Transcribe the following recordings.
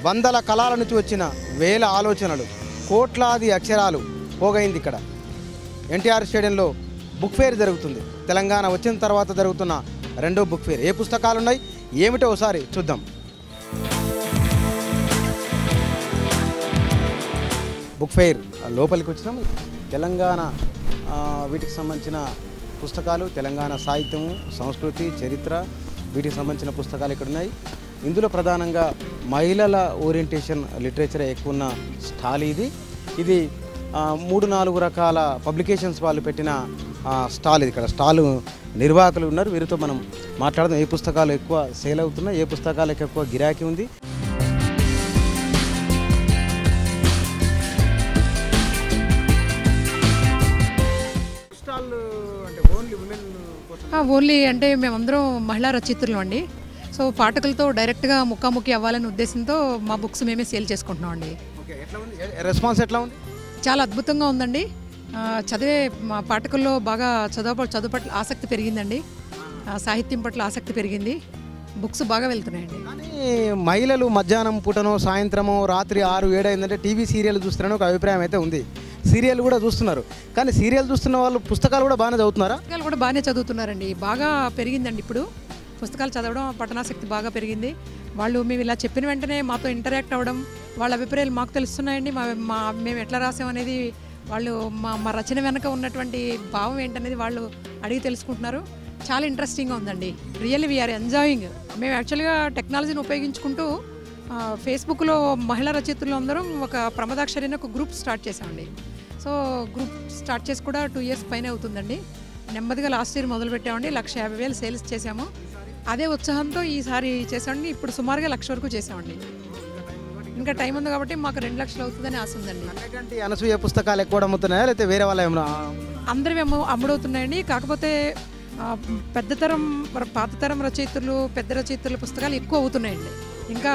వందల కళల నుంచి వచ్చిన వేల ఆలోచనలు, కోట్లాది అక్షరాలు పోగైంది ఇక్కడ. ఎన్టీఆర్ స్టేడియంలో బుక్ ఫేర్ జరుగుతుంది. తెలంగాణ వచ్చిన తర్వాత జరుగుతున్న రెండో బుక్ ఫేర్. ఏ పుస్తకాలు ఉన్నాయి ఏమిటో ఒకసారి చూద్దాం. బుక్ ఫెయిర్ లోపలికి వచ్చినాం. తెలంగాణ వీటికి సంబంధించిన పుస్తకాలు, తెలంగాణ సాహిత్యము, సంస్కృతి, చరిత్ర వీటికి సంబంధించిన పుస్తకాలు ఇక్కడ ఉన్నాయి. ఇందులో ప్రధానంగా మహిళల ఓరియంటేషన్ లిటరేచర్ ఎక్కువ ఉన్న స్టాల్ ఇది 3-4 రకాల పబ్లికేషన్స్ వాళ్ళు పెట్టిన స్టాల్ ఇది. ఇక్కడ స్టాల్ నిర్వాహకులు ఉన్నారు, వీరితో మనం మాట్లాడదాం. ఏ పుస్తకాలు ఎక్కువ సేల్ అవుతున్నాయి, ఏ పుస్తకాలకు ఎక్కువ గిరాకీ ఉంది. ఓన్లీ అంటే మేమందరం మహిళా రచయిత్రులు అండి. సో పాఠకులతో డైరెక్ట్గా ముఖాముఖి అవ్వాలనే ఉద్దేశంతో మా బుక్స్ మేమే సేల్ చేసుకుంటున్నాం అండి. రెస్పాన్స్ ఎట్లా ఉంది? చాలా అద్భుతంగా ఉందండి. చదివే మా పాఠకుల్లో బాగా చదువు పట్ల ఆసక్తి పెరిగిందండి, సాహిత్యం పట్ల ఆసక్తి పెరిగింది, బుక్స్ బాగా వెళ్తున్నాయండి. కానీ మహిళలు మధ్యాహ్నం పూటనో సాయంత్రమో రాత్రి 6-7 అయిందంటే టీవీ సీరియల్ చూస్తున్నారని ఒక అభిప్రాయం అయితే ఉంది. సీరియల్ కూడా చూస్తున్నారు, కానీ సీరియల్ చూస్తున్న వాళ్ళు పుస్తకాలు కూడా బాగానే చదువుతున్నారా? పుస్తకాలు కూడా బాగానే చదువుతున్నారండి. బాగా పెరిగిందండి ఇప్పుడు పుస్తకాలు చదవడం, పఠనాసక్తి బాగా పెరిగింది. వాళ్ళు మేము ఇలా చెప్పిన వెంటనే మాతో ఇంటరాక్ట్ అవ్వడం, వాళ్ళ అభిప్రాయాలు మాకు తెలుస్తున్నాయండి. మేము ఎట్లా రాసామనేది వాళ్ళు మా రచన వెనక ఉన్నటువంటి భావం ఏంటనేది వాళ్ళు అడిగి తెలుసుకుంటున్నారు. చాలా ఇంట్రెస్టింగ్గా ఉందండి. Really we're enjoying. మేము యాక్చువల్గా టెక్నాలజీని ఉపయోగించుకుంటూ ఫేస్బుక్లో మహిళా రచయితలు అందరం ఒక ప్రమదాక్షరి ఒక గ్రూప్ స్టార్ట్ చేసామండి. సో గ్రూప్ స్టార్ట్ చేసి కూడా 2 years పైన అవుతుందండి. నెమ్మదిగా లాస్ట్ ఇయర్ మొదలుపెట్టామండి. 1,50,000 సేల్స్ చేసాము. అదే ఉత్సాహంతో ఈసారి చేసామండి. ఇప్పుడు సుమారుగా 1,00,000 వరకు చేసామండి. ఇంకా టైం ఉంది కాబట్టి మాకు 2 లక్షలు అవుతుందని ఆశ ఉందండి. అనసూయ పుస్తకాలు ఎక్కువ అమ్ముతున్నాయా లేకపోతే వేరే వాళ్ళ? అందరివి అమ్ముడవుతున్నాయండి. కాకపోతే పెద్దతరం పాతతరం రచయితలు, పెద్ద రచయితల పుస్తకాలు ఎక్కువ అవుతున్నాయండి. ఇంకా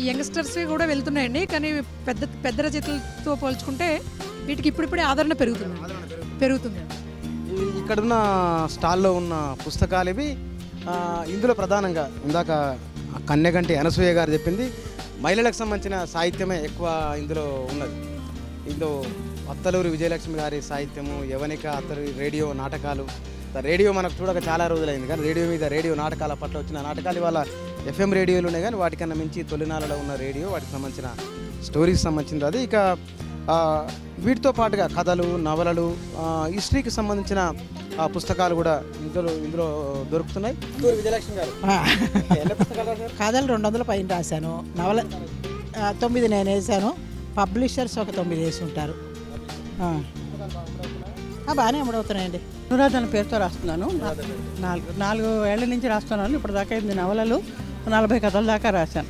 యంగ్స్టర్స్ కూడా వెళ్తున్నాయండి. కానీ పెద్ద రచయితలతో పోల్చుకుంటే వీటికి ఇప్పుడిప్పుడే ఆదరణ పెరుగుతుంది. ఇక్కడున్న స్టాల్లో ఉన్న పుస్తకాలు ఇవి. ఇందులో ప్రధానంగా ఇందాక కన్యగంటి అనసూయ గారు చెప్పింది మహిళలకు సంబంధించిన సాహిత్యమే ఎక్కువ ఇందులో ఉన్నది. ఇందులో అత్తలూరి విజయలక్ష్మి గారి సాహిత్యము, యవనిక, అత్తలూరి రేడియో నాటకాలు. రేడియో మనకు చూడక చాలా రోజులైంది, కానీ రేడియో నాటకాల పట్ల వచ్చిన నాటకాలు ఇవాళ FM రేడియోలు ఉన్నాయి. కానీ వాటికన్నా మించి తొలినాలలో ఉన్న రేడియో, వాటికి సంబంధించిన స్టోరీస్ సంబంధించింది అది. ఇక వీటితో పాటుగా కథలు, నవలలు, హిస్టరీకి సంబంధించిన పుస్తకాలు కూడా ఇందులో దొరుకుతున్నాయి. విజయలక్ష్మి గారు కథలు 200 పైన రాశాను. నవల 9 నేను వేసాను. పబ్లిషర్స్ ఒక 9 వేసి ఉంటారు. బాగానే అమ్ముడవుతున్నాయండి. అనురాధన పేరుతో రాస్తున్నాను. 4 ఏళ్ల నుంచి రాస్తున్నాను. ఇప్పుడు దాకా 8 నవలలు, 40 కథల దాకా రాశాను.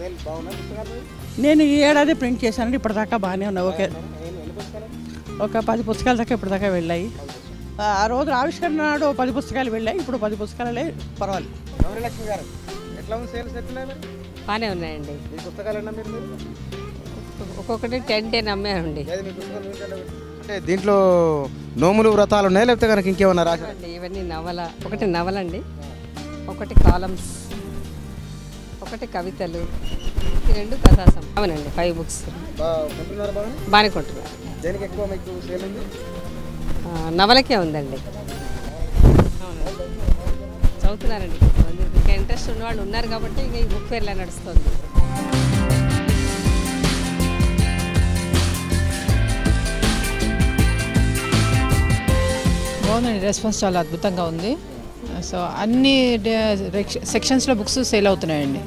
నేను ఈ ఏడాది ప్రింట్ చేశానండి. ఇప్పటిదాకా బాగానే ఉన్నాయి. ఒక 10 పుస్తకాల దాకా ఇప్పటిదాకా వెళ్ళాయి. ఆ రోజు ఆవిష్కరణ నాడు 10 పుస్తకాలు వెళ్ళాయి. ఇప్పుడు 10 పుస్తకాలే పర్వాలేదు. బాగానే ఉన్నాయండి. ఒక్కొక్కటి 10 అమ్మాయండి. అంటే దీంట్లో నోములు, వ్రతాలు ఉన్నాయి లేకపోతే కనుక ఇంకేమన్నా రాశారండి? ఇవన్నీ ఒకటి నవలండి, ఒకటి కాలమ్స్, ఒకటి కవితలు, 2 కథాసం. అవునండి, 5 books బాగానే కొంటున్నారు. నవలకే ఉందండి. చదువుతున్నారండి. ఇంకా ఇంట్రెస్ట్ ఉన్నవాళ్ళు ఉన్నారు కాబట్టి ఇంకా ఈ బుక్ ఫేర్లా నడుస్తుంది. బాగుందండి. రెస్పాన్స్ చాలా అద్భుతంగా ఉంది. సో అన్ని సెక్షన్స్లో బుక్స్ సేల్ అవుతున్నాయండి.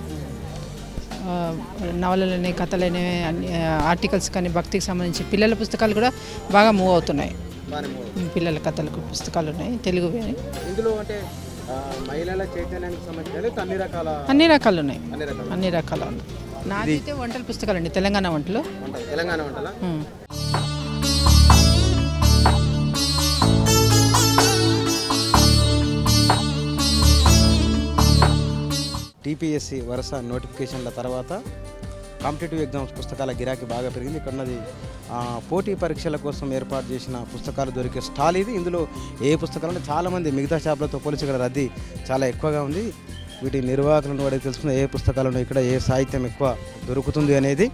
నవలలని, కథలని, అన్ని ఆర్టికల్స్ కానీ, భక్తికి సంబంధించి పిల్లల పుస్తకాలు కూడా బాగా మూవ్ అవుతున్నాయి. పిల్లల కథలకు పుస్తకాలు ఉన్నాయి, తెలుగువి. ఇందులో అంటే మహిళల చైతన్యానికి సంబంధించి అన్ని రకాలు ఉన్నాయి. అన్ని రకాలు ఉన్నాయి. నాదైతే వంటల పుస్తకాలు అండి, తెలంగాణ వంటలు. టీపీఎస్సీ వరుస నోటిఫికేషన్ల తర్వాత కాంపిటేటివ్ ఎగ్జామ్స్ పుస్తకాల గిరాకీ బాగా పెరిగింది. ఇక్కడున్నది పోటీ పరీక్షల కోసం ఏర్పాటు చేసిన పుస్తకాలు దొరికే స్టాల్ ఇది. ఇందులో ఏ పుస్తకాలు చాలామంది మిగతా షాపులతో పోలిసి ఇక్కడ రద్దీ చాలా ఎక్కువగా ఉంది. వీటి నిర్వాహకులను అడిగి తెలుసుకున్న ఏ పుస్తకాలను ఇక్కడ ఏ సాహిత్యం ఎక్కువ దొరుకుతుంది అనేది.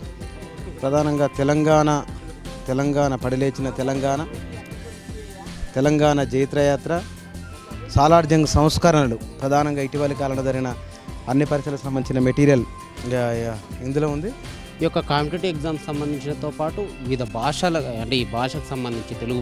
ప్రధానంగా తెలంగాణ పడిలేచిన తెలంగాణ జైత్రయాత్ర, సాలార్జంగ్ సంస్కరణలు ప్రధానంగా ఇటీవలి కాలంలో జరిగిన అన్ని పరీక్షలకు సంబంధించిన మెటీరియల్ ఇందులో ఉంది. ఈ యొక్క కాంపిటేటివ్ ఎగ్జామ్స్ సంబంధించినతో పాటు వివిధ భాషల అంటే ఈ భాషకు సంబంధించి తెలుగు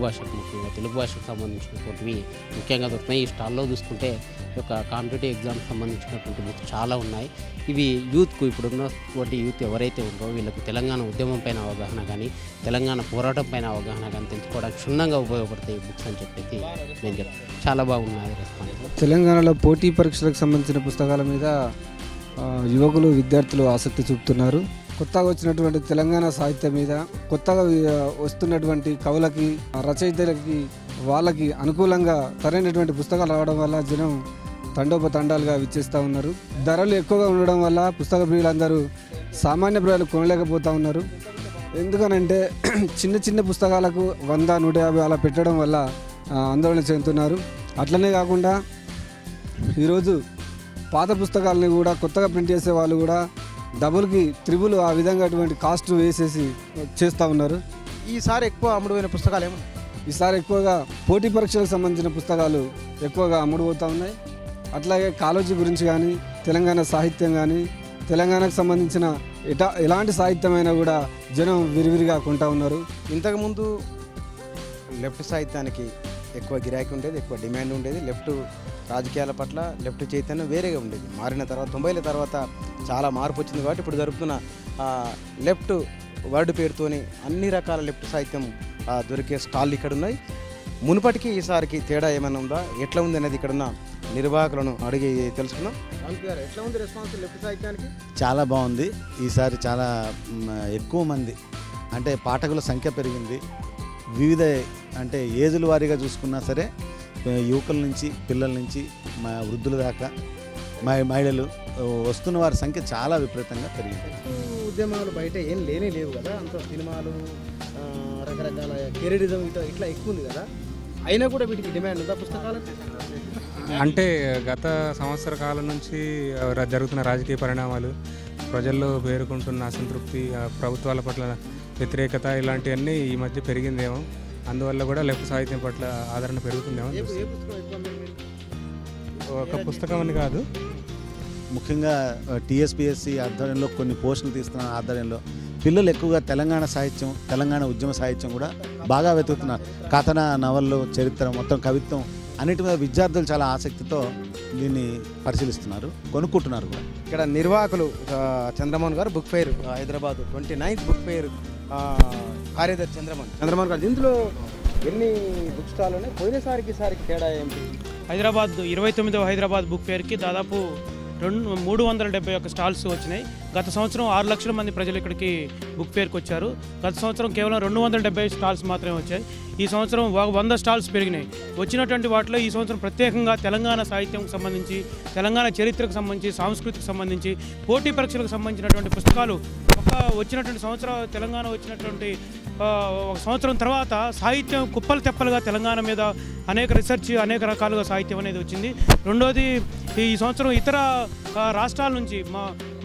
భాషకు సంబంధించినటువంటివి ముఖ్యంగా దొరుకుతున్నాయి. ఈ స్టాల్లో చూసుకుంటే ఈ యొక్క కాంపిటేటివ్ ఎగ్జామ్స్ సంబంధించినటువంటి బుక్స్ చాలా ఉన్నాయి. ఇవి యూత్కు ఇప్పుడున్నటువంటి యూత్ ఎవరైతే ఉన్నారో వీళ్ళకు తెలంగాణ ఉద్యమం పైన అవగాహన కానీ తెలంగాణ పోరాటం పైన అవగాహన కానీ తెలుసుకోవడానికి క్షుణ్ణంగా ఉపయోగపడతాయి బుక్స్ అని చెప్పేసి నేను చెప్తాను. చాలా బాగున్నాయి రెస్పాన్స్. తెలంగాణలో పోటీ పరీక్షలకు సంబంధించిన పుస్తకాల మీద యువకులు విద్యార్థులు ఆసక్తి చూపుతున్నారు. కొత్తగా వచ్చినటువంటి తెలంగాణ సాహిత్యం మీద కొత్తగా వస్తున్నటువంటి కవులకి రచయితలకి వాళ్ళకి అనుకూలంగా సరైనటువంటి పుస్తకాలు రావడం వల్ల జనం తండోపతండాలుగా విచ్చేస్తూ ఉన్నారు. ధరలు ఎక్కువగా ఉండడం వల్ల పుస్తక ప్రియులందరూ సామాన్య ప్రజలు కొనలేకపోతూ ఉన్నారు. ఎందుకనంటే చిన్న పుస్తకాలకు 100, 150 అలా పెట్టడం వల్ల ఆందోళన చెందుతున్నారు. అట్లనే కాకుండా ఈరోజు పాత పుస్తకాలని కూడా కొత్తగా ప్రింట్ చేసే వాళ్ళు కూడా డబుల్కి 3 ఆ విధంగా అటువంటి కాస్ట్ వేసేసి చేస్తూ ఉన్నారు. ఈసారి ఎక్కువ అమ్ముడుపోయిన పుస్తకాలు ఏమన్నా? ఈసారి ఎక్కువగా పోటీ పరీక్షలకు సంబంధించిన పుస్తకాలు ఎక్కువగా అమ్ముడుపోతూ ఉన్నాయి. అట్లాగే కాలేజీ గురించి కానీ తెలంగాణ సాహిత్యం కానీ తెలంగాణకు సంబంధించిన ఎలాంటి సాహిత్యం అయినా కూడా జనం విరివిరిగా కొంటా ఉన్నారు. ఇంతకుముందు లెఫ్ట్ సాహిత్యానికి ఎక్కువ గిరాకీ ఉండేది, ఎక్కువ డిమాండ్ ఉండేది. లెఫ్ట్ రాజకీయాల పట్ల లెఫ్ట్ చైతన్యం వేరేగా ఉండేది. మారిన తర్వాత 90ల తర్వాత చాలా మార్పు వచ్చింది కాబట్టి ఇప్పుడు జరుగుతున్న లెఫ్ట్ వర్డ్ పేరుతోని అన్ని రకాల లెఫ్ట్ సాహిత్యం దొరికే స్టాళ్ళు ఇక్కడ ఉన్నాయి. మునుపటికి ఈసారికి తేడా ఏమైనా ఉందా, ఎట్లా ఉంది అనేది ఇక్కడున్న నిర్వాహకులను అడిగి తెలుసుకుందాం. ఎట్లా ఉంది రెస్పాన్స్ లెఫ్ట్ సాహిత్యానికి? చాలా బాగుంది. ఈసారి చాలా ఎక్కువ మంది అంటే పాఠకుల సంఖ్య పెరిగింది. వివిధ అంటే ఏజుల వారీగా చూసుకున్నా సరే యువకుల నుంచి పిల్లల నుంచి వృద్ధుల దాకా మహిళలు వస్తున్న వారి సంఖ్య చాలా విపరీతంగా పెరిగింది. ఉద్యమాలు బయట ఏం లేవు కదా, అంత సినిమాలు రకరకాల కెరీరిజం ఇట్లా ఎక్కువ ఉంది కదా, అయినా కూడా వీటికి డిమాండ్ ఉందా పుస్తకాలు? అంటే గత సంవత్సర కాలం నుంచి జరుగుతున్న రాజకీయ పరిణామాలు, ప్రజల్లో పేరుకుంటున్న అసంతృప్తి, ప్రభుత్వాల పట్ల వ్యతిరేకత ఇలాంటివన్నీ ఈ మధ్య పెరిగిందేమో. అందువల్ల కూడా లెఫ్ట్ సాహిత్యం పట్ల ఆదరణ పెరుగుతుందేమో. ఒక పుస్తకం అని కాదు, ముఖ్యంగా టీఎస్పీఎస్సీ ఆధ్వర్యంలో కొన్ని పోస్టులు తీస్తున్న ఆధ్వర్యంలో పిల్లలు ఎక్కువగా తెలంగాణ సాహిత్యం, తెలంగాణ ఉద్యమ సాహిత్యం కూడా బాగా వెతుకుతున్నారు. కథన, నవళ్ళు, చరిత్ర, మొత్తం కవిత్వం అన్నిటి మీద విద్యార్థులు చాలా ఆసక్తితో దీన్ని పరిశీలిస్తున్నారు, కొనుక్కుంటున్నారు కూడా. ఇక్కడ నిర్వాహకులు చంద్రమోహన్ గారు, book fair Hyderabad 29th book fair కార్యదర్శి చంద్రమోహన్ గారు. ఇందులో ఎన్ని బుక్ స్టాల్ ఉన్నాయి? పోయినసారికి ఈసారికి తేడా ఏంటి? హైదరాబాద్ 29వ హైదరాబాద్ బుక్ ఫెయిర్కి దాదాపు 371 స్టాల్స్ వచ్చినాయి. గత సంవత్సరం 6 లక్షల మంది ప్రజలు ఇక్కడికి బుక్ ఫెయిర్కి వచ్చారు. గత సంవత్సరం కేవలం 270 స్టాల్స్ మాత్రమే వచ్చాయి. ఈ సంవత్సరం 100 స్టాల్స్ పెరిగినాయి. వచ్చినటువంటి వాటిలో ఈ సంవత్సరం ప్రత్యేకంగా తెలంగాణ సాహిత్యంకు సంబంధించి, తెలంగాణ చరిత్రకు సంబంధించి, సాంస్కృతికి సంబంధించి, పోటీ పరీక్షలకు సంబంధించినటువంటి పుస్తకాలు వచ్చినటువంటి సంవత్సరం తెలంగాణ వచ్చినటువంటి ఒక సంవత్సరం తర్వాత సాహిత్యం కుప్పలు తెప్పలుగా తెలంగాణ మీద అనేక రీసెర్చ్, అనేక రకాలుగా సాహిత్యం అనేది వచ్చింది. రెండోది, ఈ సంవత్సరం ఇతర రాష్ట్రాల నుంచి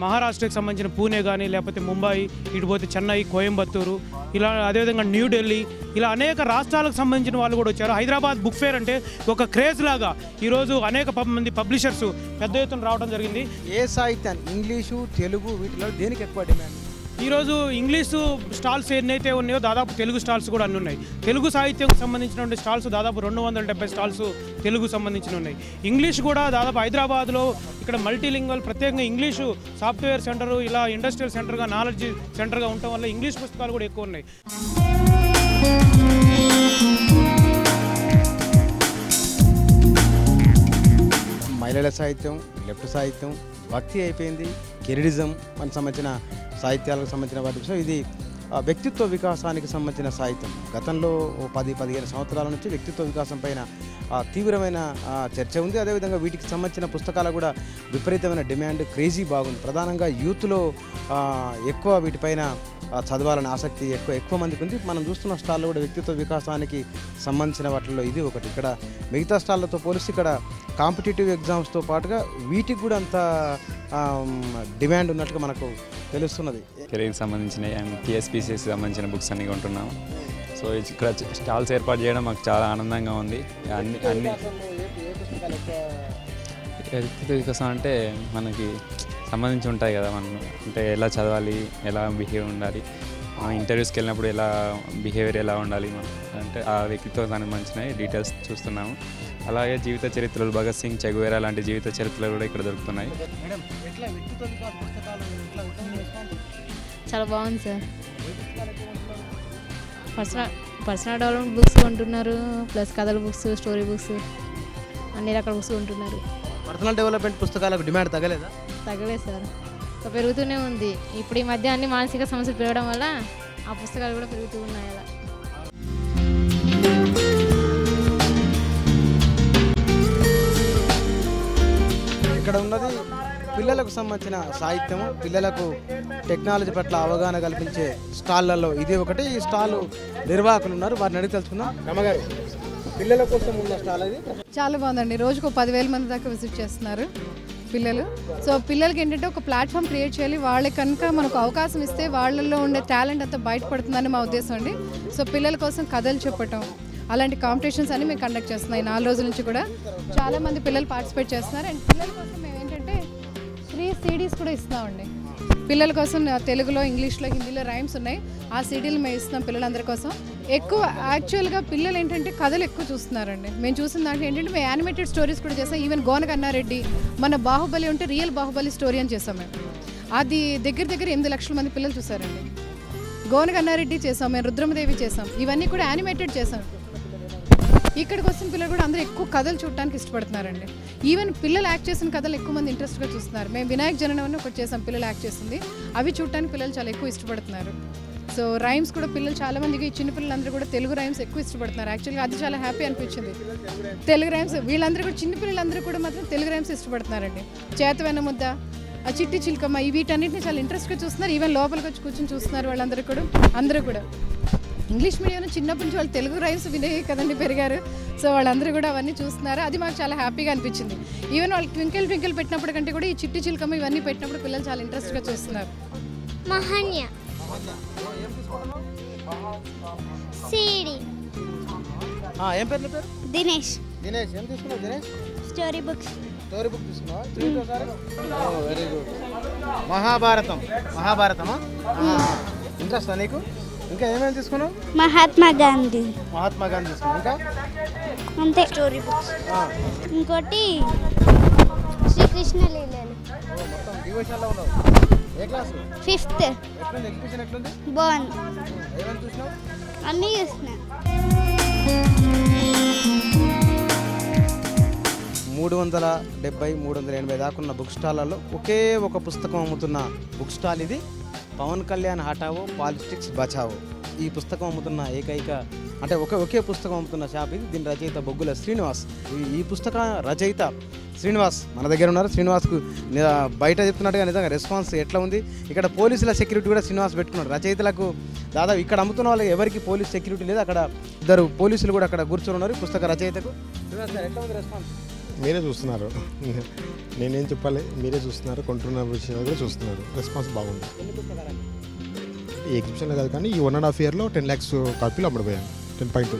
మహారాష్ట్రకి సంబంధించిన పూణే కానీ, లేకపోతే ముంబై, ఇటుపోతే చెన్నై, కోయంబత్తూరు, ఇలా అదేవిధంగా న్యూఢిల్లీ, ఇలా అనేక రాష్ట్రాలకు సంబంధించిన వాళ్ళు కూడా వచ్చారు. హైదరాబాద్ బుక్ ఫెయిర్ అంటే ఒక క్రేజ్ లాగా ఈరోజు అనేక మంది పబ్లిషర్స్ పెద్ద ఎత్తున రావడం జరిగింది. ఏ సాహిత్యాన్ని, ఇంగ్లీషు, తెలుగు, వీటిలో దేనికి ఎక్కువ డిమాండ్? ఈరోజు ఇంగ్లీషు స్టాల్స్ ఎన్నైతే ఉన్నాయో దాదాపు తెలుగు స్టాల్స్ కూడా అన్నీ ఉన్నాయి. తెలుగు సాహిత్యంకు సంబంధించినటువంటి స్టాల్స్ దాదాపు 270 స్టాల్స్ తెలుగు సంబంధించిన ఉన్నాయి. ఇంగ్లీష్ కూడా దాదాపు హైదరాబాద్లో ఇక్కడ మల్టీలింగ్వల్ ప్రత్యేకంగా ఇంగ్లీషు సాఫ్ట్వేర్ సెంటరు, ఇలా ఇండస్ట్రియల్ సెంటర్గా, నాలెడ్జ్ సెంటర్గా ఉండటం వల్ల ఇంగ్లీష్ పుస్తకాలు కూడా ఎక్కువ ఉన్నాయి. మహిళల సాహిత్యం, లెఫ్ట్ సాహిత్యం, భక్తి అయిపోయింది, కెరీరిజం అని సంబంధించిన సాహిత్యాలకు సంబంధించిన వాటి విషయం. ఇది వ్యక్తిత్వ వికాసానికి సంబంధించిన సాహిత్యం. గతంలో 10-15 సంవత్సరాల నుంచి వ్యక్తిత్వ వికాసం పైన తీవ్రమైన చర్చ ఉంది. అదేవిధంగా వీటికి సంబంధించిన పుస్తకాలు కూడా విపరీతమైన డిమాండ్, క్రేజీ బాగుంది. ప్రధానంగా యూత్లో ఎక్కువ వీటిపైన చదవాలని ఆసక్తి ఎక్కువ మందికి ఉంది. మనం చూస్తున్న స్టాల్లో కూడా వ్యక్తిత్వ వికాసానికి సంబంధించిన వాటిల్లో ఇది ఒకటి. ఇక్కడ మిగతా స్టాళ్ళతో పోలిస్తే ఇక్కడ కాంపిటేటివ్ ఎగ్జామ్స్తో పాటుగా వీటికి కూడా అంత డిమాండ్ ఉన్నట్టుగా మనకు తెలుస్తున్నది. కెరీర్కి సంబంధించిన టీఎస్పీసీకి సంబంధించిన బుక్స్ అన్నీ కొంటున్నాము. సో ఇక్కడ స్టాల్స్ ఏర్పాటు చేయడం మాకు చాలా ఆనందంగా ఉంది. అన్ని వ్యక్తిత్వ వికాసం అంటే మనకి సంబంధించి ఉంటాయి కదా, మనం అంటే ఎలా చదవాలి, ఎలా బిహేవ్ ఉండాలి, ఇంటర్వ్యూస్కి వెళ్ళినప్పుడు బిహేవియర్ ఎలా ఉండాలి, అంటే ఆ వ్యక్తిత్వం సంబంధించిన డీటెయిల్స్ చూస్తున్నాము. అలాగే జీవిత చరిత్రలు, భగత్ సింగ్, చెగువేరా లాంటి జీవిత చరిత్రలు కూడా ఇక్కడ దొరుకుతున్నాయి. చాలా బాగుంది సార్. పర్సనల్ డెవలప్మెంట్ బుక్స్ కొంటున్నారు, ప్లస్ కథల బుక్స్, స్టోరీ బుక్స్, అన్ని రకాల బుక్స్ కొంటున్నారు. పర్సనల్ డెవలప్మెంట్ పుస్తకాలకు డిమాండ్ తగ్గలేదా? తగ్గలేదు సార్, పెరుగుతూనే ఉంది. ఇప్పుడు ఈ మధ్య అన్ని మానసిక సమస్యలు పెరగడం వల్ల ఆ పుస్తకాలు కూడా పెరుగుతూ ఉన్నాయి. అలా ఇక్కడ ఉన్నది పిల్లలకు సంబంధించిన సాహిత్యము, పిల్లలకు టెక్నాలజీ పట్ల అవగాహన కల్పించే స్టాళ్లలో ఇది ఒకటి. ఈ స్టాల్ నిర్వాహకులు ఉన్నారు, వారిని అడిగి తెలుసుకుందాం. రమగారు, పిల్లల కోసం ఉన్న స్టాల్ అది చాలా బాగుందండి. రోజుకు 10,000 మంది దాకా విజిట్ చేస్తున్నారు పిల్లలు. సో పిల్లలకి ఏంటంటే ఒక ప్లాట్ఫామ్ క్రియేట్ చేయాలి, వాళ్ళకి కనుక మనకు అవకాశం ఇస్తే వాళ్ళల్లో ఉండే టాలెంట్ అంతా బయటపడుతుందని మా ఉద్దేశం అండి. సో పిల్లల కోసం కథలు చెప్పటం, అలాంటి కాంపిటీషన్స్ అన్ని మేము కండక్ట్ చేస్తున్నాం. 4 రోజుల నుంచి కూడా చాలామంది పిల్లలు పార్టిసిపేట్ చేస్తున్నారు. అండ్ పిల్లల కోసం మేము ఏంటంటే ఫ్రీ సీడీస్ కూడా ఇస్తున్నామండి. పిల్లల కోసం తెలుగులో, ఇంగ్లీష్లో, హిందీలో రైమ్స్ ఉన్నాయి. ఆ సీడీలు మేము ఇస్తున్నాం పిల్లలందరి కోసం. ఎక్కువ యాక్చువల్గా పిల్లలు ఏంటంటే కథలు ఎక్కువ చూస్తున్నారండి. మేము చూసిన దాంట్లో ఏంటంటే మేము యానిమేటెడ్ స్టోరీస్ కూడా చేస్తాం. ఈవెన్ గోనకన్నారెడ్డి, మన బాహుబలి ఉంటే రియల్ బాహుబలి స్టోరీ అని చేస్తాం మేము. అది దగ్గర 8 లక్షల మంది పిల్లలు చూసారండి. గోనకన్నారెడ్డి చేసాం, మేము రుద్రమదేవి చేసాం, ఇవన్నీ కూడా యానిమేటెడ్ చేసాం. ఇక్కడికి వచ్చిన పిల్లలు కూడా అందరూ ఎక్కువ కథలు చూడటానికి ఇష్టపడుతున్నారండి. ఈవెన్ పిల్లలు యాక్ట్ చేసిన కథలు ఎక్కువ మంది ఇంట్రెస్ట్గా చూస్తున్నారు. మేము వినాయక జననం ఒకటి చేసాం, పిల్లలు యాక్ట్ చేసింది. అవి చూడటానికి పిల్లలు చాలా ఎక్కువ ఇష్టపడుతున్నారు. సో రైమ్స్ కూడా పిల్లలు చాలామందికి, చిన్న పిల్లలందరూ కూడా తెలుగు రైమ్స్ ఎక్కువ ఇష్టపడుతున్నారు. యాక్చువల్గా అది చాలా హ్యాపీ అనిపించింది. తెలుగు రైమ్స్ వీళ్ళందరూ కూడా, చిన్న పిల్లలందరూ కూడా మాత్రం తెలుగు రైమ్స్ ఇష్టపడుతున్నారండి. చేతవెన్న ముద్ద, ఆ చిట్టి చిల్కమ్మ, వీటన్నిటిని చాలా ఇంట్రెస్ట్గా చూస్తున్నారు. ఈవెన్ లోపలికి వచ్చి కూర్చొని చూస్తున్నారు వాళ్ళందరూ కూడా. అందరూ కూడా ఇంగ్లీష్ మీడియం చిన్నప్పటి నుంచి వాళ్ళు తెలుగు రైమ్స్ వినే కదండి పెరిగారు. సో వాళ్ళందరూ కూడా అవన్నీ చూస్తున్నారు. అది మాకు చాలా హ్యాపీగా అనిపించింది. ఈవెన్ వాళ్ళు ట్వింకిల్ ట్వింకిల్ పెట్టినప్పుడు కంటే కూడా ఈ చిట్టి చిల్కమ్మ ఇవన్నీ పెట్టినప్పుడు పిల్లలు చాలా ఇంట్రెస్ట్గా చూస్తున్నారు. మహన్య సిడి. ఏం పేరు పేరు? దినేష్. దినేష్ ఏం తీసుకున్నావు Dinesh? Story books. Story book తీసుకున్నావా? Very good. మహాభారతమా? ఇంట్రెస్టా నీకు? ఇంకా ఏమేమి తీసుకున్నావు? మహాత్మా గాంధీ. మహాత్మా గాంధీ తీసుకున్నావు. ఇంకా అంతే. Story books. ఇంకోటి శ్రీకృష్ణ లీలలు. మొత్తం డివోషన్లో ఉన్నావు. ఏ క్లాస్? 5th. ఎట్లుంది ఎగ్జిబిషన్? ఎట్లుంది? బాగుంది. ఏమేమి చూసినావు? అన్నీ చూసినా. 370, 380 దాకా ఉన్న బుక్ స్టాళ్లలో ఒకే ఒక పుస్తకం అమ్ముతున్న బుక్ స్టాల్ ఇది. పవన్ కళ్యాణ్ హఠావో, పాలిటిక్స్ బచావో, ఈ పుస్తకం అమ్ముతున్న ఏకైక, అంటే ఒకే పుస్తకం అమ్ముతున్న షాప్ ఇది. దీని రచయిత బొగ్గుల శ్రీనివాస్. ఈ పుస్తక రచయిత శ్రీనివాస్ మన దగ్గర ఉన్నారు. శ్రీనివాస్కు బయట చెప్తున్నట్టుగా నిజంగా రెస్పాన్స్ ఎట్లా ఉంది? ఇక్కడ పోలీసుల సెక్యూరిటీ కూడా శ్రీనివాస్ పెట్టుకున్నాడు. రచయితలకు దాదాపు ఇక్కడ అమ్ముతున్న వాళ్ళకి ఎవరికి పోలీస్ సెక్యూరిటీ లేదు. అక్కడ 2 పోలీసులు కూడా అక్కడ కూర్చొని ఉన్నారు. పుస్తక రచయితకు ఎట్లా ఉంది రెస్పాన్స్? మీరే చూస్తున్నారు, నేనేం చెప్పాలి, మీరే చూస్తున్నారు, కొంటున్న విషయాలు కూడా చూస్తున్నారు. రెస్పాన్స్ బాగుంది. ఈ ఎగ్జిబిషన్లో కాదు కానీ ఈ 1.5 yearలో 10 lakhs కాపీలు అమ్ముడుపోయాను. 10.2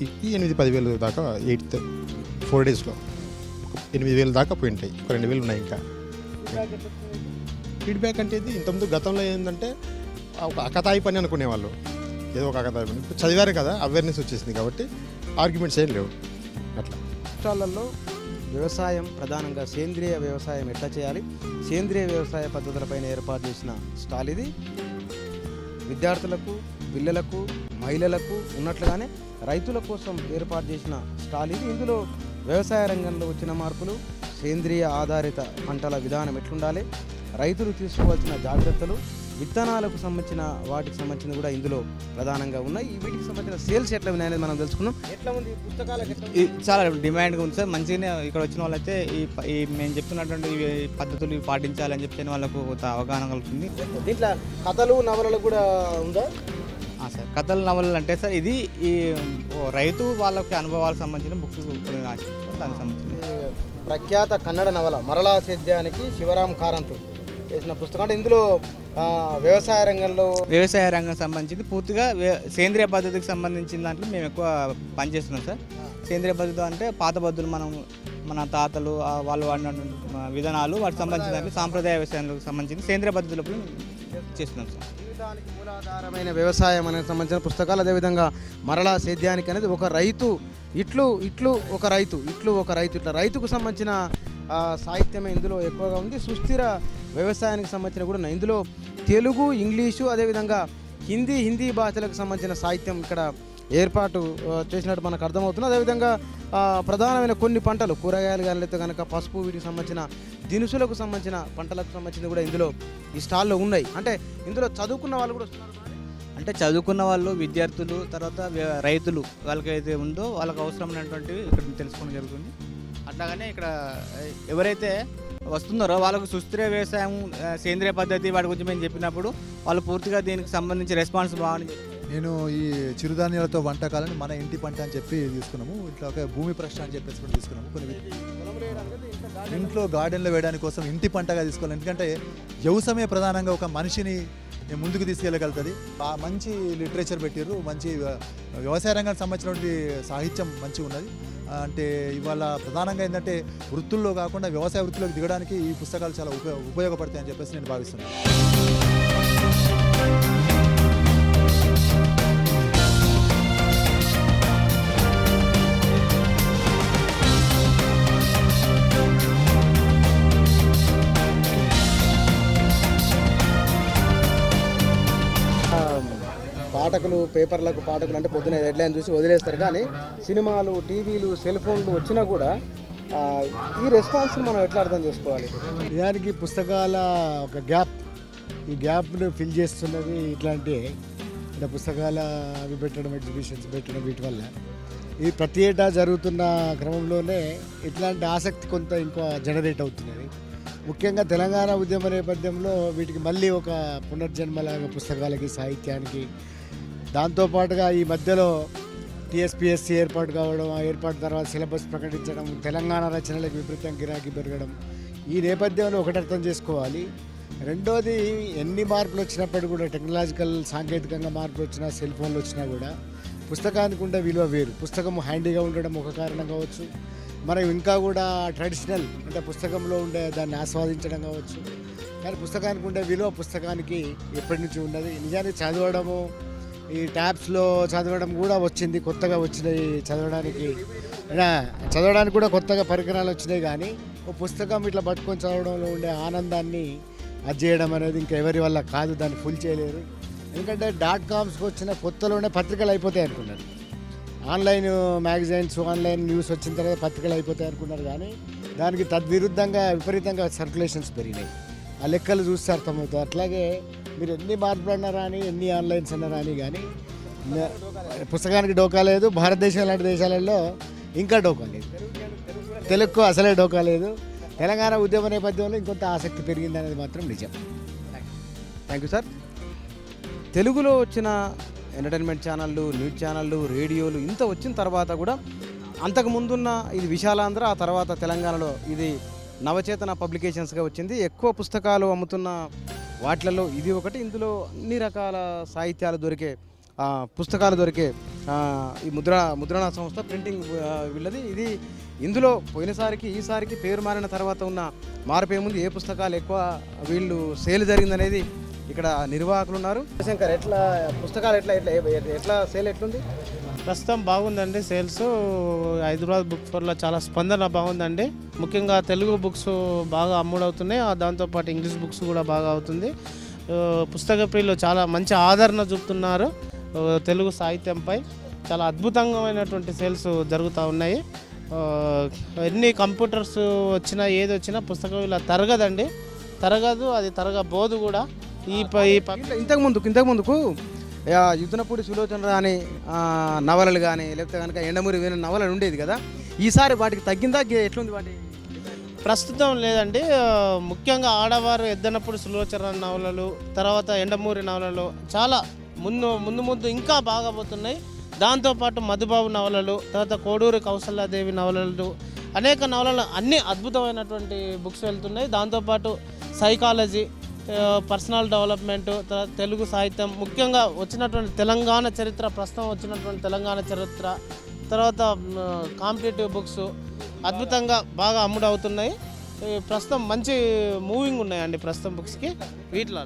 ఈ 8-10 దాకా 4 daysలో 8,000 దాకా పోయి ఉంటాయి. ఒక 2,000 ఉన్నాయి. ఇంకా ఫీడ్బ్యాక్ అంటే ఇది ఇంతకుముందు గతంలో ఏంటంటే ఒక అకతాయి పని అనుకునేవాళ్ళు, ఏదో ఒక అకతాయి పని. ఇప్పుడు చదివారు కదా, అవేర్నెస్ వచ్చేసింది కాబట్టి ఆర్గ్యుమెంట్స్ ఏం లేవు. అట్లా రాష్ట్రాలలో వ్యవసాయం, ప్రధానంగా సేంద్రియ వ్యవసాయం ఎట్లా చేయాలి, సేంద్రియ వ్యవసాయ పద్ధతులపైన ఏర్పాటు చేసిన స్టాల్ ఇది. విద్యార్థులకు, పిల్లలకు, మహిళలకు ఉన్నట్లుగానే రైతుల కోసం ఏర్పాటు చేసిన స్టాల్ ఇది. ఇందులో వ్యవసాయ రంగంలో వచ్చిన మార్పులు, సేంద్రియ ఆధారిత పంటల విధానం ఎట్లుండాలి, రైతులు తీసుకోవాల్సిన జాగ్రత్తలు, విత్తనాలకు సంబంధించిన వాటికి సంబంధించిన కూడా ఇందులో ప్రధానంగా ఉన్నాయి. వీటికి సంబంధించిన సేల్స్ ఎట్లా ఉన్నాయనేది మనం తెలుసుకున్నాం. ఎట్లా ఉంది పుస్తకాలకు? చాలా డిమాండ్గా ఉంది సార్. మంచిగానే ఇక్కడ వచ్చిన వాళ్ళైతే ఈ మేము చెప్తున్నటువంటి పద్ధతులు పాటించాలని చెప్పిన వాళ్ళకు కొంత అవగాహన కలుగుతుంది. దీంట్లో కథలు నవలలు కూడా ఉందా? సార్ కథలు నవలలు అంటే సార్ ఇది ఈ రైతు వాళ్ళకి అనుభవాలకు సంబంధించిన బుక్స్ దానికి సంబంధించిన ప్రఖ్యాత కన్నడ నవల మరలా సేద్యానికి శివరాం కారంత్ చేసిన పుస్తకం. అంటే ఇందులో వ్యవసాయ రంగం సంబంధించింది పూర్తిగా సేంద్రియ పద్ధతికి సంబంధించిన దాంట్లో మేము ఎక్కువ పనిచేస్తున్నాం సార్. సేంద్రియ పద్ధతి అంటే పాత పద్ధతులు మన తాతలు వాళ్ళు వాడిన విధానాలు వాటికి సంబంధించిన దాంట్లో సాంప్రదాయ వ్యవసాయానికి సంబంధించిన సేంద్రియ పద్ధతులకు చేస్తున్నాం సార్. జీవితానికి మూలాధారమైన వ్యవసాయం అనేది సంబంధించిన పుస్తకాలు, అదేవిధంగా మరలా సేద్యానికి అనేది ఒక రైతు ఇట్లు ఒక రైతు ఇట్లా రైతుకు సంబంధించిన సాహిత్యమే ఇందులో ఎక్కువగా ఉంది. సుస్థిర వ్యవసాయానికి సంబంధించిన కూడా ఉన్నాయి. ఇందులో తెలుగు, ఇంగ్లీషు, అదేవిధంగా హిందీ భాషలకు సంబంధించిన సాహిత్యం ఇక్కడ ఏర్పాటు చేసినట్టు మనకు అర్థమవుతుంది. అదేవిధంగా ప్రధానమైన కొన్ని పంటలు, కూరగాయలు కానీ లేకపోతే కనుక పసుపు, వీటికి సంబంధించిన దినుసులకు సంబంధించిన పంటలకు సంబంధించింది కూడా ఇందులో ఈ స్టాల్లో ఉన్నాయి. అంటే ఇందులో చదువుకున్న వాళ్ళు కూడా వస్తున్నారు. అంటే చదువుకున్న వాళ్ళు, విద్యార్థులు, తర్వాత రైతులు వాళ్ళకైతే ఉందో వాళ్ళకి అవసరమైనటువంటివి ఇక్కడ తెలుసుకోవడం జరుగుతుంది. అట్లాగనే ఇక్కడ ఎవరైతే వస్తున్నారో వాళ్ళకు సుస్థిర వ్యవసాయం, సేంద్రియ పద్ధతి వాటి గురించి మేము చెప్పినప్పుడు వాళ్ళు పూర్తిగా దీనికి సంబంధించి రెస్పాన్స్ బాగుంది. నేను ఈ చిరుధాన్యాలతో వంటకాలను మన ఇంటి పంట అని చెప్పి తీసుకున్నాము. ఇట్లా ఒక భూమి ప్రశ్న అని చెప్పేసి కూడా తీసుకున్నాము. కొన్ని ఇంట్లో గార్డెన్లో వేయడానికి కోసం ఇంటి పంటగా తీసుకోవాలి. ఎందుకంటే వ్యవసాయమే ప్రధానంగా ఒక మనిషిని ముందుకు తీసుకెళ్ళగలుగుతుంది. మంచి లిటరేచర్ పెట్టారు, మంచి వ్యవసాయ రంగానికి సంబంధించినటువంటి సాహిత్యం మంచిగా ఉన్నది. అంటే ఇవాళ ప్రధానంగా ఏంటంటే వృత్తుల్లో కాకుండా వ్యవసాయ వృత్తిలోకి దిగడానికి ఈ పుస్తకాలు చాలా ఉపయోగపడతాయని చెప్పేసి నేను భావిస్తున్నాను. పాఠకులు అంటే పొద్దున హెడ్లైన్ చూసి వదిలేస్తారు. కానీ సినిమాలు, టీవీలు, సెల్ ఫోన్లు వచ్చినా కూడా ఈ రెస్పాన్స్ మనం ఎట్లా అర్థం చేసుకోవాలి? నిజానికి పుస్తకాల ఒక గ్యాప్, ఈ గ్యాప్ను ఫిల్ చేస్తున్నది ఇట్లాంటి పుస్తకాల అవి పెట్టడం, ఎగ్జిబిషన్స్ పెట్టడం, వీటి వల్ల ఇది ప్రతి ఏటా జరుగుతున్న క్రమంలోనే ఇట్లాంటి ఆసక్తి కొంత ఇంకా జనరేట్ అవుతున్నది. ముఖ్యంగా తెలంగాణ ఉద్యమ నేపథ్యంలో వీటికి మళ్ళీ ఒక పునర్జన్మలాగా పుస్తకాలకి, సాహిత్యానికి, దాంతోపాటుగా ఈ మధ్యలో టీఎస్పీఎస్సీ ఏర్పాటు కావడం, ఆ ఏర్పాటు తర్వాత సిలబస్ ప్రకటించడం, తెలంగాణ రచనలకు విపరీతం గిరాకీ పెరగడం, ఈ నేపథ్యంలో ఒకటి అర్థం చేసుకోవాలి. రెండోది, ఎన్ని మార్పులు వచ్చినప్పటికీ కూడా, టెక్నాలజికల్ సాంకేతికంగా మార్పులు వచ్చినా, సెల్ ఫోన్లు వచ్చినా కూడా పుస్తకానికి ఉండే విలువ వేరు. పుస్తకం హ్యాండీగా ఉండడం ఒక కారణం కావచ్చు, మనం ఇంకా కూడా ట్రెడిషనల్ అంటే పుస్తకంలో ఉండే దాన్ని ఆస్వాదించడం కావచ్చు. కానీ పుస్తకానికి ఉండే విలువ పుస్తకానికి ఎప్పటి నుంచి ఉన్నది. నిజానికి చదవడము, ఈ ట్యాబ్స్లో చదవడం కూడా వచ్చింది, కొత్తగా వచ్చినాయి చదవడానికి కూడా కొత్తగా పరికరాలు వచ్చినాయి. కానీ ఒక పుస్తకం ఇట్లా పట్టుకొని చదవడంలో ఉండే ఆనందాన్ని అది చేయడం అనేది ఇంకా ఎవరి వల్ల కాదు, దాన్ని ఫుల్ చేయలేరు. ఎందుకంటే .comస్కి వచ్చిన కొత్తలోనే పత్రికలు అయిపోతాయి అనుకున్నారు. ఆన్లైన్ మ్యాగజైన్స్, ఆన్లైన్ న్యూస్ వచ్చిన తర్వాత పత్రికలు అయిపోతాయి అనుకున్నారు. కానీ దానికి తద్విరుద్ధంగా విపరీతంగా సర్క్యులేషన్స్ పెరిగినాయి. ఆ లెక్కలు చూస్తే అర్థమవుతుంది. అట్లాగే మీరు ఎన్ని మార్పులు అన్నారా అని, ఎన్ని ఆన్లైన్స్ అన్నారా అని, కానీ పుస్తకానికి డోకా లేదు. భారతదేశం లాంటి దేశాలలో ఇంకా డోకా లేదు. తెలుగుకు అసలే డోకా లేదు. తెలంగాణ ఉద్యమ నేపథ్యంలో ఇంకొంత ఆసక్తి పెరిగింది అనేది మాత్రం నిజం. Thank you sir. తెలుగులో వచ్చిన ఎంటర్టైన్మెంట్ ఛానళ్ళు, న్యూస్ ఛానళ్ళు, రేడియోలు ఇంత వచ్చిన తర్వాత కూడా అంతకు ముందున్న ఇది విశాలాంధ్ర, ఆ తర్వాత తెలంగాణలో ఇది నవచేతన పబ్లికేషన్స్గా వచ్చింది. ఎక్కువ పుస్తకాలు అమ్ముతున్న వాటిలలో ఇది ఒకటి. ఇందులో అన్ని రకాల సాహిత్యాలు దొరికే, పుస్తకాలు దొరికే ఈ ముద్రణ సంస్థ ప్రింటింగ్ వీళ్ళది. ఇది ఇందులో పోయినసారికి ఈసారికి పేరు మారిన తర్వాత ఉన్న మార్పు ఏముంది, ఏ పుస్తకాలు ఎక్కువ వీళ్ళు సేల్ జరిగిందనేది ఇక్కడ నిర్వాహకులు ఉన్నారు. శంకర్, ఎట్లా పుస్తకాలు ఎట్లా సేల్ ఎట్లుంది? ప్రస్తుతం బాగుందండి సేల్స్. హైదరాబాద్ బుక్ ఫేర్లో చాలా స్పందన బాగుందండి. ముఖ్యంగా తెలుగు బుక్స్ బాగా అమ్ముడవుతున్నాయి, దాంతోపాటు ఇంగ్లీష్ బుక్స్ కూడా బాగా అవుతుంది. పుస్తక ప్రియులు చాలా మంచి ఆదరణ చూపుతున్నారు. తెలుగు సాహిత్యంపై చాలా అద్భుతమైనటువంటి సేల్స్ జరుగుతూ ఉన్నాయి. ఎన్ని కంప్యూటర్స్ వచ్చినా, ఏది వచ్చినా పుస్తకం ఇలా తరగదండి, తరగదు, అది తరగబోదు కూడా. ఇంతకుముందుకు యుద్ధనపూడి సులోచన రాని నవలలు కానీ లేకపోతే కనుక ఎండమూరి వీణ నవలలు ఉండేది కదా, ఈసారి వాటికి తగ్గిందా ఎట్లుంది వాటి? ప్రస్తుతం లేదండి. ముఖ్యంగా ఆడవారు ఎద్దనప్పుడు సులోచన నవలలు, తర్వాత ఎండమూరి నవలలు చాలా ముందు ఇంకా బాగా పోతున్నాయి. దాంతోపాటు మధుబాబు నవలలు, తర్వాత కోడూరి కౌసల్యాదేవి నవలలు, అనేక నవలలు అన్నీ అద్భుతమైనటువంటి బుక్స్ వెళ్తున్నాయి. దాంతోపాటు సైకాలజీ, పర్సనల్ డెవలప్మెంట్, తర్వాత తెలుగు సాహిత్యం, ముఖ్యంగా వచ్చినటువంటి తెలంగాణ చరిత్ర, ప్రస్తుతం వచ్చినటువంటి తెలంగాణ చరిత్ర, తర్వాత కాంపిటేటివ్ బుక్స్ అద్భుతంగా బాగా అమ్ముడవుతున్నాయి. ప్రస్తుతం మంచి మూవింగ్ ఉన్నాయండి ప్రస్తుతం బుక్స్కి. వీటిలో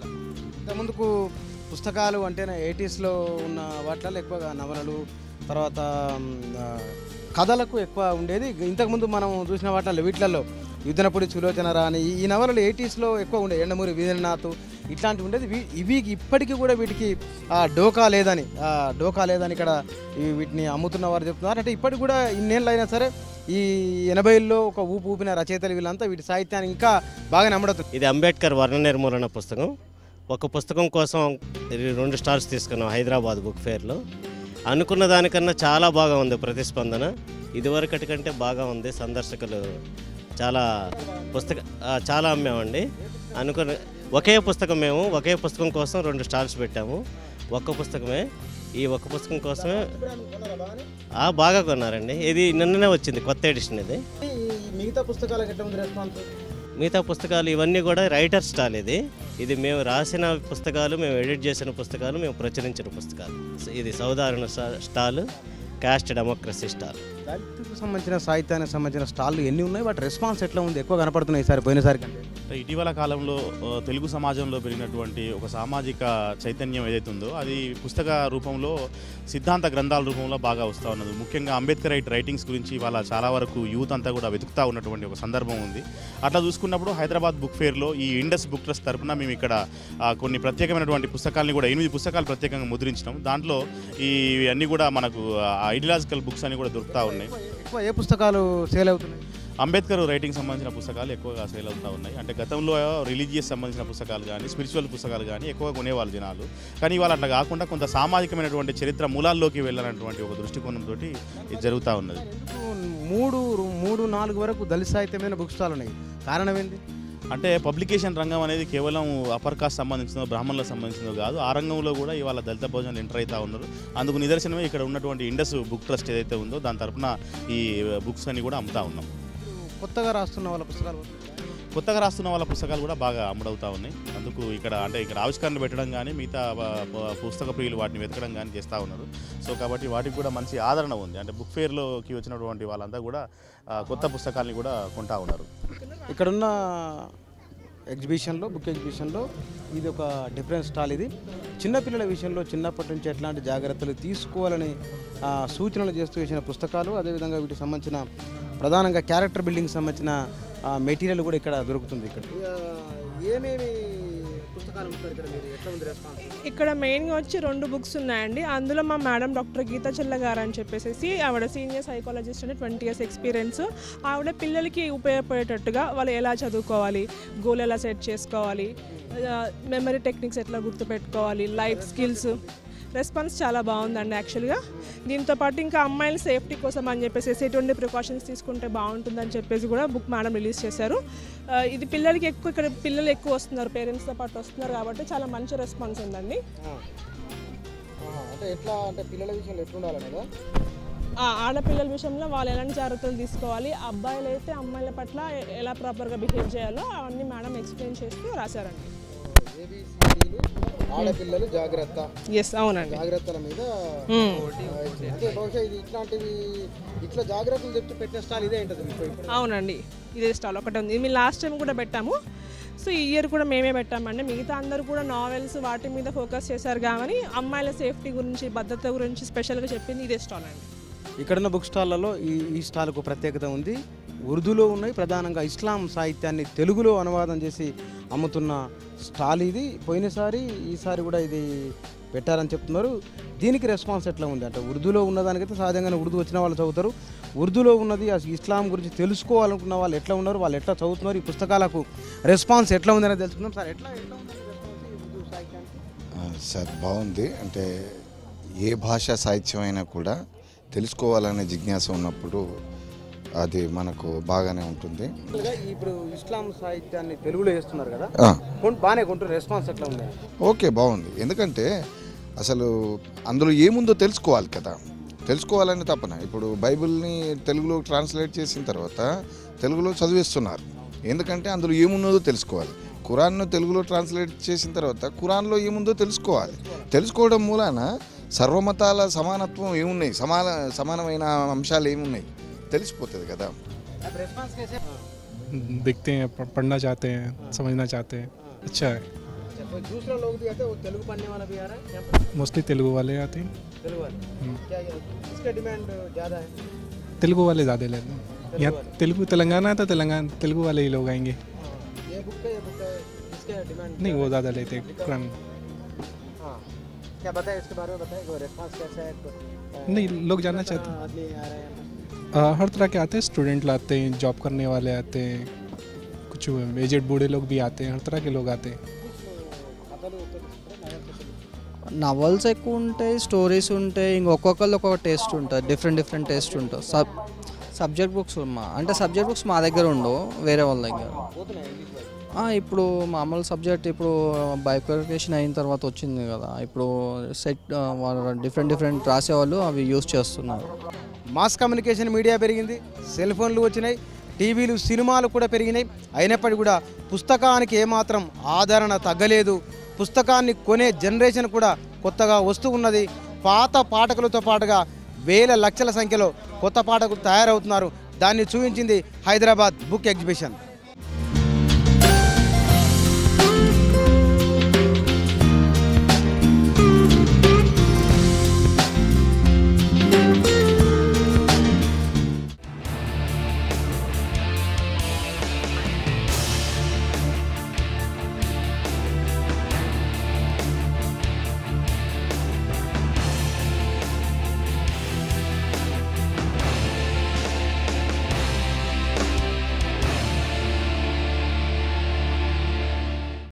ఇంతకుముందుకు పుస్తకాలు అంటేనే 80sలో ఉన్న వాటిలో ఎక్కువగా నవలలు, తర్వాత కథలకు ఎక్కువ ఉండేది. ఇంతకుముందు మనం చూసిన వీటిలలో యుద్ధనపూడి సులోచన రాని ఈ నవలలు 80sలో ఎక్కువ ఉండే, ఎండమూరి వీరేంద్రనాథ్ ఇట్లాంటివి ఉండేది. ఇవి ఇప్పటికీ కూడా వీటికి డోకా లేదని ఇక్కడ వీటిని అమ్ముతున్న వారు చెప్తున్నారు. అంటే ఇప్పటికి కూడా ఇన్నేళ్ళు అయినా సరే ఈ 80ల్లో ఒక ఊపిన రచయితలు వీళ్ళంతా వీటి సాహిత్యాన్ని ఇంకా బాగా నమ్మడుతుంది. ఇది అంబేద్కర్ వర్ణ నిర్మూలన పుస్తకం. ఒక పుస్తకం కోసం 2 స్టార్స్ తీసుకున్నాం హైదరాబాద్ బుక్ ఫేర్లో. అనుకున్న దానికన్నా చాలా బాగా ఉంది ప్రతిస్పందన, ఇదివరకటి కంటే బాగా ఉంది. సందర్శకులు చాలా అమ్మామండి. ఒకే పుస్తకం కోసం 2 స్టార్స్ పెట్టాము. ఒక్క పుస్తకమే, ఈ ఒక్క పుస్తకం కోసమే బాగా కొన్నారండి. ఇది నిన్ననే వచ్చింది, కొత్త ఎడిషన్ ఇది. మిగతా పుస్తకాలు ఇవన్నీ కూడా రైటర్ స్టాల్. ఇది మేము రాసిన పుస్తకాలు, మేము ఎడిట్ చేసిన పుస్తకాలు, మేము ప్రచురించిన పుస్తకాలు. ఇది సౌదారణ స్టాల్, కాస్ట్ డెమోక్రసీ స్టాల్. దళితులకు సంబంధించిన సాహిత్యానికి సంబంధించిన స్టాళ్ళు ఎన్ని ఉన్నాయి? వాటి రెస్పాన్స్ ఎట్లా ఉంది? ఎక్కువ కనపడుతున్నాయి ఈసారి పోయినసారి కంటే? ఇటీవల కాలంలో తెలుగు సమాజంలో పెరిగినటువంటి ఒక సామాజిక చైతన్యం ఏదైతే ఉందో అది పుస్తక రూపంలో, సిద్ధాంత గ్రంథాల రూపంలో బాగా వస్తూ ఉన్నది. ముఖ్యంగా అంబేద్కర్ రైటింగ్స్ గురించి వాళ్ళ చాలా వరకు యూత్ అంతా కూడా వెతుకుతూ ఉన్నటువంటి ఒక సందర్భం ఉంది. అట్లా చూసుకున్నప్పుడు హైదరాబాద్ బుక్ ఫేర్లో ఈ ఇండస్ బుక్ ట్రస్ట్ తరఫున మేము ఇక్కడ కొన్ని ప్రత్యేకమైనటువంటి పుస్తకాలని కూడా 8 పుస్తకాలు ప్రత్యేకంగా ముద్రించినాం. దాంట్లో ఈ అన్నీ కూడా మనకు ఐడియాలజికల్ బుక్స్ అని కూడా దొరుకుతూ ఉన్నాయి. ఏ పుస్తకాలు సేల్ అవుతున్నాయి? అంబేద్కర్ రైటింగ్ సంబంధించిన పుస్తకాలు ఎక్కువగా సేల్ అవుతూ ఉన్నాయి. అంటే గతంలో రిలీజియస్ సంబంధించిన పుస్తకాలు కానీ, స్పిరిచువల్ పుస్తకాలు కానీ ఎక్కువగా కొనేవాళ్ళు జనాలు. కానీ ఇవాళ అట్లా కాకుండా కొంత సామాజికమైనటువంటి చరిత్ర మూలాల్లోకి వెళ్ళాలన్నటువంటి ఒక దృష్టికోణంతో ఇది జరుగుతూ ఉన్నది. 3-4 వరకు దళిత సాహిత్యమైన బుక్ స్టాల్ ఉన్నాయి. కారణం ఏంటి? అంటే పబ్లికేషన్ రంగం అనేది కేవలం అప్పర్ కాస్ట్ సంబంధించిందో, బ్రాహ్మణులకు సంబంధించిందో కాదు. ఆ రంగంలో కూడా ఇవాళ దళిత భోజనాలు ఎంటర్ అవుతూ ఉన్నారు. అందుకు నిదర్శనమే ఇక్కడ ఉన్నటువంటి ఇండస్ బుక్ ట్రస్ట్ ఏదైతే ఉందో దాని తరఫున ఈ బుక్స్ అన్ని కూడా అమ్ముతూ ఉన్నాం. కొత్తగా రాస్తున్న వాళ్ళ పుస్తకాలు కూడా బాగా అమ్ముడవుతూ ఉన్నాయి. అందుకు ఇక్కడ ఆవిష్కరణ పెట్టడం కానీ, మిగతా పుస్తక ప్రియులు వాటిని వెతకడం కానీ చేస్తూ ఉన్నారు. సో కాబట్టి వాటికి కూడా మంచి ఆదరణ ఉంది. అంటే బుక్ ఫేర్లోకి వచ్చినటువంటి వాళ్ళంతా కూడా కొత్త పుస్తకాలని కూడా కొంటా ఉన్నారు. ఇక్కడున్న బుక్ ఎగ్జిబిషన్లో ఇది ఒక డిఫరెంట్ స్టాల్. ఇది చిన్నపిల్లల విషయంలో చిన్నప్పటి నుంచి ఎట్లాంటి జాగ్రత్తలు తీసుకోవాలని సూచనలు చేస్తూ వేసిన పుస్తకాలు, అదేవిధంగా వీటికి సంబంధించిన ప్రధానంగా క్యారెక్టర్ బిల్డింగ్ సంబంధించిన మెటీరియల్ కూడా ఇక్కడ దొరుకుతుంది. ఏమేమి పుస్తకాలు ఇక్కడ మెయిన్గా వచ్చి 2 బుక్స్ ఉన్నాయండి. అందులో మా మేడం డాక్టర్ గీతా చెల్ల గారు అని చెప్పేసి ఆవిడ సీనియర్ సైకాలజిస్ట్ అని 20 years ఎక్స్పీరియన్స్. ఆవిడ పిల్లలకి ఉపయోగపడేటట్టుగా వాళ్ళు ఎలా చదువుకోవాలి, గోల్ ఎలా సెట్ చేసుకోవాలి, మెమరీ టెక్నిక్స్ ఎట్లా గుర్తుపెట్టుకోవాలి, లైఫ్ స్కిల్స్, రెస్పాన్స్ చాలా బాగుందండి యాక్చువల్గా. దీంతోపాటు ఇంకా అమ్మాయిల సేఫ్టీ కోసం అని చెప్పేసి ఎటువంటి ప్రికాషన్స్ తీసుకుంటే బాగుంటుందని చెప్పేసి కూడా బుక్ మేడం రిలీజ్ చేశారు. ఇది పిల్లలకి ఇక్కడ పిల్లలు ఎక్కువ వస్తున్నారు, పేరెంట్స్తో పాటు వస్తున్నారు కాబట్టి చాలా మంచి రెస్పాన్స్ ఉందండి. ఆడపిల్లల విషయంలో వాళ్ళు ఎలాంటి జాగ్రత్తలు తీసుకోవాలి, అబ్బాయిలు అయితే అమ్మాయిల పట్ల ఎలా ప్రాపర్గా బిహేవ్ చేయాలో అవన్నీ మేడం ఎక్స్ప్లెయిన్ చేస్తూ రాశారండి. ఆడపిల్లలు జాగ్రత్త. అవునండి, జాగ్రత్తల మీద. బహుశా ఇది ఇట్లా జాగ్రత్తలు చెప్తూ పెట్టిన స్టాల్ ఇదే ఉంటుంది. అవునండి, ఇదే స్టాల్ ఒకటే ఉంది. మేము లాస్ట్ టైం కూడా పెట్టాము. సో ఈ ఇయర్ కూడా మేమే పెట్టామండి. మిగతా అందరూ కూడా నావెల్స్ వాటి మీద ఫోకస్ చేశారు కానీ అమ్మాయిల సేఫ్టీ గురించి, భద్రత గురించి స్పెషల్గా చెప్పింది ఇదే స్టాల్ అండి. ఇక్కడున్న బుక్ స్టాళ్లలో ఈ స్టాల్కు ప్రత్యేకత ఉంది. ఉర్దూలో ఉన్నాయి, ప్రధానంగా ఇస్లాం సాహిత్యాన్ని తెలుగులో అనువాదం చేసి అమ్ముతున్న స్టాల్ ఇది. ఈసారి కూడా ఇది పెట్టారని చెప్తున్నారు. దీనికి రెస్పాన్స్ ఎట్లా ఉంది? అంటే ఉర్దూలో ఉన్నదానికైతే సహజంగానే ఉర్దూ వచ్చిన వాళ్ళు చదువుతారు. ఉర్దూలో ఉన్నది ఇస్లాం గురించి తెలుసుకోవాలనుకున్న వాళ్ళు ఎట్లా ఉన్నారు, వాళ్ళు ఎట్లా చదువుతున్నారు, ఈ పుస్తకాలకు రెస్పాన్స్ ఎట్లా ఉందని తెలుసుకుందాం. సార్ ఎట్లా ఉంది సార్ బాగుంది. అంటే ఏ భాషా సాహిత్యం అయినా కూడా తెలుసుకోవాలనే జిజ్ఞాస ఉన్నప్పుడు అది మనకు బాగానే ఉంటుంది. ఇప్పుడు ఇస్లాం సాహిత్యాన్ని తెలుగులో వేస్తున్నారు కదా, బాగానే కొంటారు. రెస్పాన్స్ ఎట్లా ఉంది? ఓకే, బాగుంది. ఎందుకంటే అసలు అందులో ఏముందో తెలుసుకోవాలి కదా, తెలుసుకోవాలని తప్పన. ఇప్పుడు బైబిల్ని తెలుగులో ట్రాన్స్లేట్ చేసిన తర్వాత తెలుగులో చదివిస్తున్నారు, ఎందుకంటే అందులో ఏమున్నదో తెలుసుకోవాలి. ఖురాన్ను తెలుగులో ట్రాన్స్లేట్ చేసిన తర్వాత ఖురాన్లో ఏముందో తెలుసుకోవాలి. తెలుసుకోవడం మూలాన సర్వమతాల సమానత్వం ఏమున్నాయి, సమానమైన అంశాలు ఏమున్నాయి తెలిసిపోతుంది కదా. देखते हैं, पढ़ना चाहते हैं, समझना चाहते हैं, अच्छा है। दूसरा लोग भी आते हैं, वो तेलुगु पढ़ने वाला भी आ रहा है यहाँ पर? मोस्टली तेलुगु वाले आते हैं। तेलुगु वाले क्या इसका डिमांड ज़्यादा है? तेलुगु वाले ज़्यादा लेते हैं यहाँ। तेलुगु तेलंगाना है तो तेलुगु वाले ही लोग आएंगे। ये बुक है इसका डिमांड नहीं, वो ज़्यादा लेते हैं कुरान। हाँ, क्या बताए इसके बारे में, बताए रेस्पॉन्स कैसा है? नहीं, लोग जानना चाहते हैं। आदमी आ रहे हैं हर तरह के आते हैं, स्टूडेंट लाते हैं, जॉब करने वाले आते हैं, कुछ एजेड बूढ़े लोग भी आते हैं, हर तरह के लोग आते हैं। నవల్స్ ఎక్కువ ఉంటాయి, స్టోరీస్ ఉంటాయి, ఇంకొకళ్ళు ఒక్కొక్క టేస్ట్ ఉంటుంది, డిఫరెంట్ టేస్ట్ ఉంటుంది. సబ్జెక్ట్ బుక్స్ అంటే సబ్జెక్ట్ బుక్స్ మా దగ్గర ఉండవు, వేరే వాళ్ళ దగ్గర. ఇప్పుడు మామూలు సబ్జెక్ట్ ఇప్పుడు బైఫర్కేషన్ అయిన తర్వాత వచ్చింది కదా, ఇప్పుడు సెట్ డిఫరెంట్ రాసేవాళ్ళు అవి యూజ్ చేస్తున్నారు. మాస్ కమ్యూనికేషన్ మీడియా పెరిగింది, సెల్ ఫోన్లు వచ్చినాయి, టీవీలు సినిమాలు కూడా పెరిగినాయి. అయినప్పటికీ కూడా పుస్తకానికి ఏమాత్రం ఆదరణ తగ్గలేదు. పుస్తకాన్ని కొనే జనరేషన్ కూడా కొత్తగా వస్తూ ఉన్నది. పాత పాఠకులతో పాటుగా వేల లక్షల సంఖ్యలో కొత్త పాఠకులు తయారవుతున్నారు. దాన్ని చూపించింది హైదరాబాద్ బుక్ ఎగ్జిబిషన్.